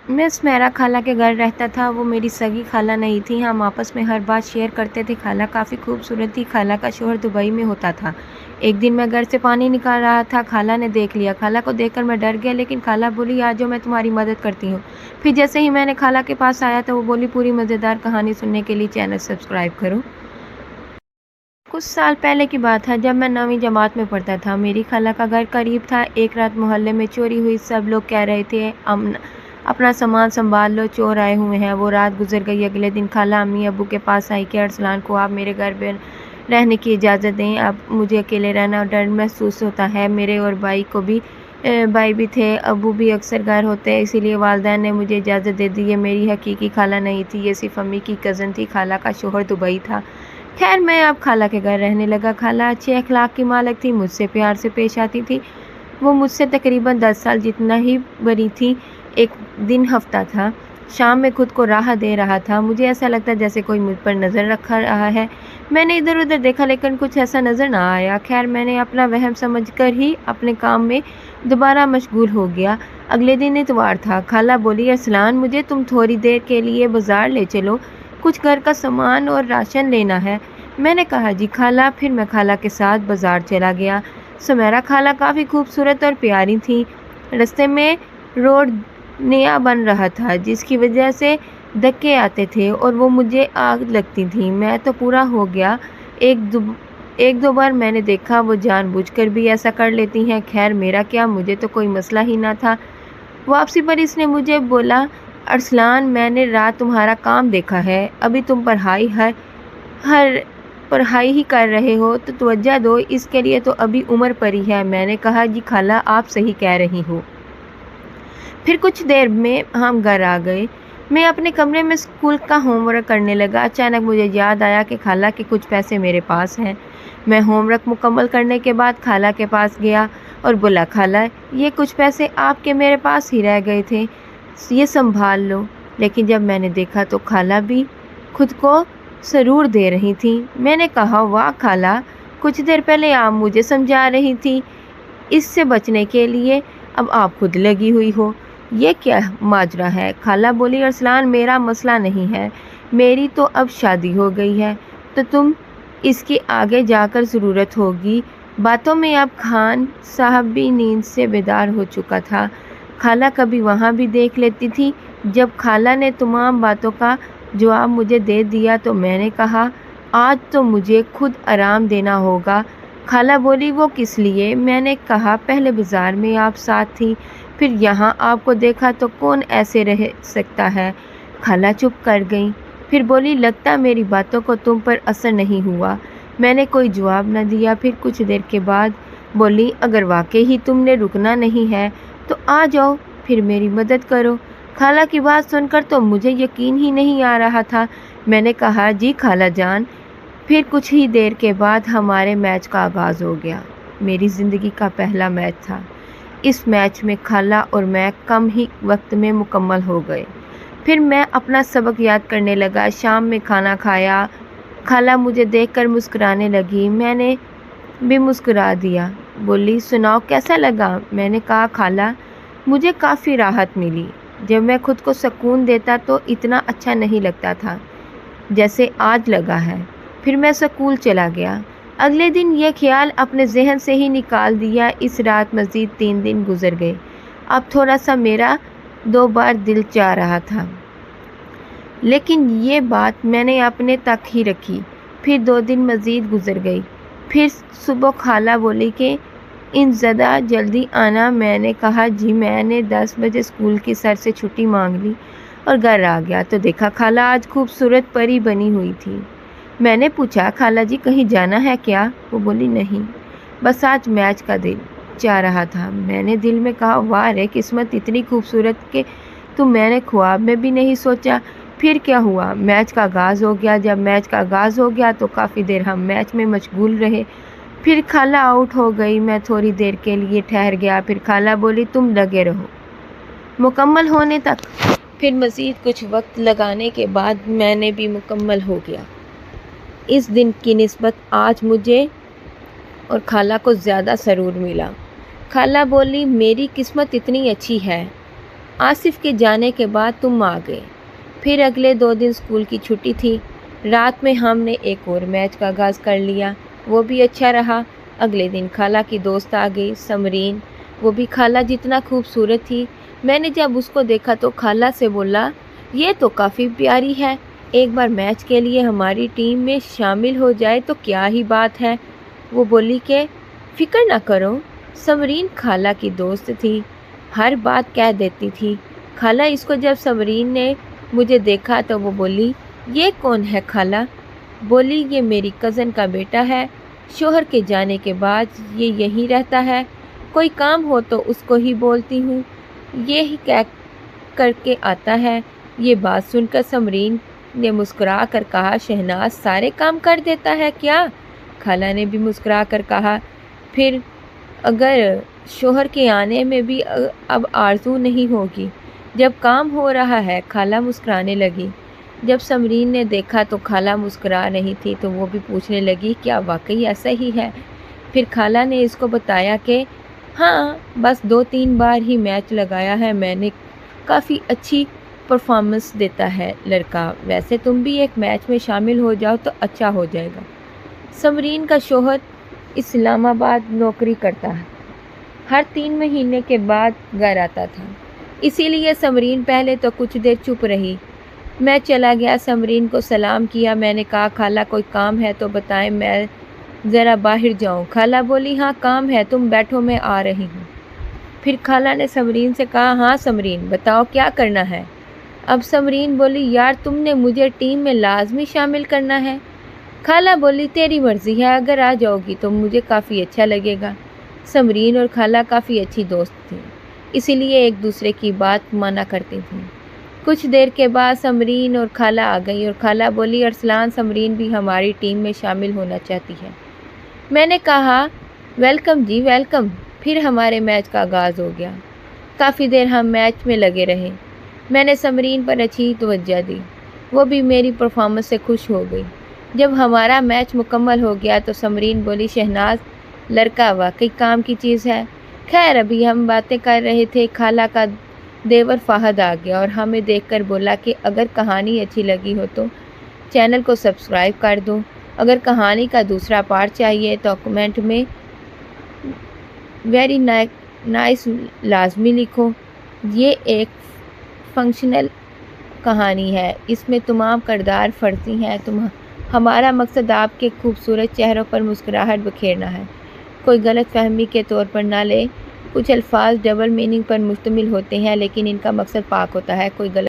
मैं सुमेरा खाला के घर रहता था। वो मेरी सगी खाला नहीं थी। हम आपस में हर बात शेयर करते थे। खाला काफ़ी खूबसूरत थी। खाला का शौहर दुबई में होता था। एक दिन मैं घर से पानी निकाल रहा था, खाला ने देख लिया। खाला को देखकर मैं डर गया, लेकिन खाला बोली, आ जाओ, मैं तुम्हारी मदद करती हूँ। फिर जैसे ही मैंने खाला के पास आया तो वो बोली, पूरी मज़ेदार कहानी सुनने के लिए चैनल सब्सक्राइब करो। कुछ साल पहले की बात है, जब मैं 9वीं जमात में पढ़ता था। मेरी खाला का घर करीब था। एक रात मोहल्ले में चोरी हुई। सब लोग कह रहे थे, अपना सामान संभाल लो, चोर आए हुए हैं। वो रात गुजर गई। अगले दिन खाला अम्मी अब्बू के पास आई कि अरसलान को आप मेरे घर पे रहने की इजाज़त दें। अब मुझे अकेले रहना और डर महसूस होता है। मेरे और भाई भी थे। अब्बू भी अक्सर घर होते हैं, इसीलिए वालिदैन ने मुझे इजाज़त दे दी। ये मेरी हकीकी खाला नहीं थी, ये सिर्फ अम्मी की कज़न थी। खाला का शौहर दुबई था। खैर, मैं अब खाला के घर रहने लगा। खाला अच्छे अखलाक की मालिक थी, मुझसे प्यार से पेश आती थी। वो मुझसे तकरीबन 10 साल जितना ही बड़ी थी। एक दिन हफ्ता था, शाम में खुद को राह दे रहा था। मुझे ऐसा लगता जैसे कोई मुझ पर नज़र रखा रहा है। मैंने इधर उधर देखा, लेकिन कुछ ऐसा नज़र ना आया। खैर, मैंने अपना वहम समझकर ही अपने काम में दोबारा मशगूल हो गया। अगले दिन इतवार था। खाला बोली, अरसलान, मुझे तुम थोड़ी देर के लिए बाज़ार ले चलो, कुछ घर का सामान और राशन लेना है। मैंने कहा, जी खाला। फिर मैं खाला के साथ बाज़ार चला गया। सुमेरा खाला काफ़ी खूबसूरत और प्यारी थी। रास्ते में रोड नया बन रहा था, जिसकी वजह से धक्के आते थे और वो मुझे आग लगती थी। मैं तो पूरा हो गया। एक दो बार मैंने देखा वो जानबूझकर भी ऐसा कर लेती हैं। खैर, मेरा क्या, मुझे तो कोई मसला ही ना था। वापसी पर इसने मुझे बोला, अरसलान, मैंने रात तुम्हारा काम देखा है। अभी तुम पढ़ाई ही कर रहे हो, तो तवज्जो दो, इसके लिए तो अभी उम्र पड़ी है। मैंने कहा, जी खाला, आप सही कह रही हो। फिर कुछ देर में हम घर आ गए। मैं अपने कमरे में स्कूल का होमवर्क करने लगा। अचानक मुझे याद आया कि खाला के कुछ पैसे मेरे पास हैं। मैं होमवर्क मुकम्मल करने के बाद खाला के पास गया और बोला, खाला, ये कुछ पैसे आपके मेरे पास ही रह गए थे, ये संभाल लो। लेकिन जब मैंने देखा तो खाला भी खुद को सरूर दे रही थी। मैंने कहा, वाह खाला, कुछ देर पहले आप मुझे समझा रही थी इससे बचने के लिए, अब आप खुद लगी हुई हो। ये क्या माजरा है? खाला बोली, अरसलान, मेरा मसला नहीं है, मेरी तो अब शादी हो गई है, तो तुम इसकी आगे जाकर ज़रूरत होगी। बातों में अब खान साहब भी नींद से बेदार हो चुका था। खाला कभी वहाँ भी देख लेती थी। जब खाला ने तमाम बातों का जवाब मुझे दे दिया तो मैंने कहा, आज तो मुझे खुद आराम देना होगा। खाला बोली, वो किस लिए? मैंने कहा, पहले बाज़ार में आप साथ थी, फिर यहाँ आपको देखा तो कौन ऐसे रह सकता है। खाला चुप कर गई, फिर बोली, लगता मेरी बातों को तुम पर असर नहीं हुआ। मैंने कोई जवाब न दिया। फिर कुछ देर के बाद बोली, अगर वाकई ही तुमने रुकना नहीं है तो आ जाओ, फिर मेरी मदद करो। खाला की बात सुनकर तो मुझे यकीन ही नहीं आ रहा था। मैंने कहा, जी खाला जान। फिर कुछ ही देर के बाद हमारे मैच का आगाज़ हो गया। मेरी ज़िंदगी का पहला मैच था। इस मैच में खाला और मैं कम ही वक्त में मुकम्मल हो गए। फिर मैं अपना सबक याद करने लगा। शाम में खाना खाया। खाला मुझे देखकर मुस्कुराने लगी। मैंने भी मुस्कुरा दिया। बोली, सुनाओ कैसा लगा? मैंने कहा, खाला, मुझे काफ़ी राहत मिली। जब मैं खुद को सुकून देता तो इतना अच्छा नहीं लगता था जैसे आज लगा है। फिर मैं स्कूल चला गया। अगले दिन यह ख्याल अपने जहन से ही निकाल दिया। इस रात मज़ीद 3 दिन गुजर गए। अब थोड़ा सा मेरा 2 बार दिल चाह रहा था, लेकिन ये बात मैंने अपने तक ही रखी। फिर 2 दिन मज़ीद गुजर गई। फिर सुबह खाला बोली कि ज़रा जल्दी आना। मैंने कहा, जी। मैंने 10 बजे स्कूल की सर से छुट्टी मांग ली और घर आ गया तो देखा खाला आज खूबसूरत परी बनी हुई थी। मैंने पूछा, खाला जी, कहीं जाना है क्या? वो बोली, नहीं, बस आज मैच का दिल चाह रहा था। मैंने दिल में कहा, वाह रे किस्मत, इतनी खूबसूरत के तो मैंने ख्वाब में भी नहीं सोचा। फिर क्या हुआ? मैच का आगाज़ हो गया। जब मैच का आगाज़ हो गया तो काफ़ी देर हम मैच में मशगूल रहे। फिर खाला आउट हो गई। मैं थोड़ी देर के लिए ठहर गया। फिर खाला बोली, तुम लगे रहो मुकम्मल होने तक। फिर मज़ीद कुछ वक्त लगाने के बाद मैंने भी मुकम्मल हो गया। इस दिन की निस्बत आज मुझे और खाला को ज़्यादा सरूर मिला। खाला बोली, मेरी किस्मत इतनी अच्छी है आसिफ के जाने के बाद तुम आ गए। फिर अगले 2 दिन स्कूल की छुट्टी थी। रात में हमने एक और मैच का आगाज़ कर लिया, वो भी अच्छा रहा। अगले दिन खाला की दोस्त आ गई, समरीन। वो भी खाला जितना खूबसूरत थी। मैंने जब उसको देखा तो खाला से बोला, ये तो काफ़ी प्यारी है, एक बार मैच के लिए हमारी टीम में शामिल हो जाए तो क्या ही बात है। वो बोली कि फ़िक्र ना करो, समरीन खाला की दोस्त थी, हर बात कह देती थी। खाला इसको जब समरीन ने मुझे देखा तो वो बोली, ये कौन है खाला? बोली, ये मेरी कज़न का बेटा है, शोहर के जाने के बाद ये यहीं रहता है, कोई काम हो तो उसको ही बोलती हूँ, ये ही कह करके आता है। ये बात सुनकर समरीन ने मुस्कुरा कर कहा, शहनाज सारे काम कर देता है क्या? खाला ने भी मुस्कुरा कर कहा, फिर अगर शोहर के आने में भी अब आरज़ू नहीं होगी, जब काम हो रहा है। खाला मुस्कुराने लगी। जब समरीन ने देखा तो खाला मुस्कुरा रही थी तो वो भी पूछने लगी, क्या वाकई ऐसा ही है? फिर खाला ने इसको बताया कि हाँ, बस 2-3 बार ही मैच लगाया है मैंने, काफ़ी अच्छी परफॉर्मेंस देता है लड़का, वैसे तुम भी एक मैच में शामिल हो जाओ तो अच्छा हो जाएगा। समरीन का शोहर इस्लामाबाद नौकरी करता है, हर 3 महीने के बाद घर आता था, इसीलिए समरीन पहले तो कुछ देर चुप रही। मैं चला गया, समरीन को सलाम किया। मैंने कहा, खाला कोई काम है तो बताएं, मैं ज़रा बाहर जाऊं। खाला बोली, हाँ काम है, तुम बैठो मैं आ रही हूँ। फिर खाला ने समरीन से कहा, हाँ समरीन बताओ क्या करना है? अब समरीन बोली, यार तुमने मुझे टीम में लाजमी शामिल करना है। खाला बोली, तेरी मर्ज़ी है, अगर आ जाओगी तो मुझे काफ़ी अच्छा लगेगा। समरीन और खाला काफ़ी अच्छी दोस्त थी, इसीलिए एक दूसरे की बात माना करती थी। कुछ देर के बाद समरीन और खाला आ गई और खाला बोली, अरसलान समरीन भी हमारी टीम में शामिल होना चाहती है। मैंने कहा, वेलकम जी वेलकम। फिर हमारे मैच का आगाज़ हो गया। काफ़ी देर हम मैच में लगे रहे। मैंने समरीन पर अच्छी तवज्जो दी, वो भी मेरी परफॉर्मेंस से खुश हो गई। जब हमारा मैच मुकम्मल हो गया तो समरीन बोली, शहनाज लड़का वाकई काम की चीज़ है। खैर अभी हम बातें कर रहे थे, खाला का देवर फ़हद आ गया और हमें देखकर बोला कि अगर कहानी अच्छी लगी हो तो चैनल को सब्सक्राइब कर दो। अगर कहानी का दूसरा पार्ट चाहिए तो कमेंट में वेरी नाइस लाजमी लिखो। ये एक फंक्शनल कहानी है, इसमें तमाम किरदार फर्जी हैं। हमारा मकसद आपके खूबसूरत चेहरों पर मुस्कुराहट बखेरना है। कोई गलत फहमी के तौर पर ना ले। कुछ अल्फाज डबल मीनिंग पर मुश्तमिल होते हैं, लेकिन इनका मकसद पाक होता है। कोई गलत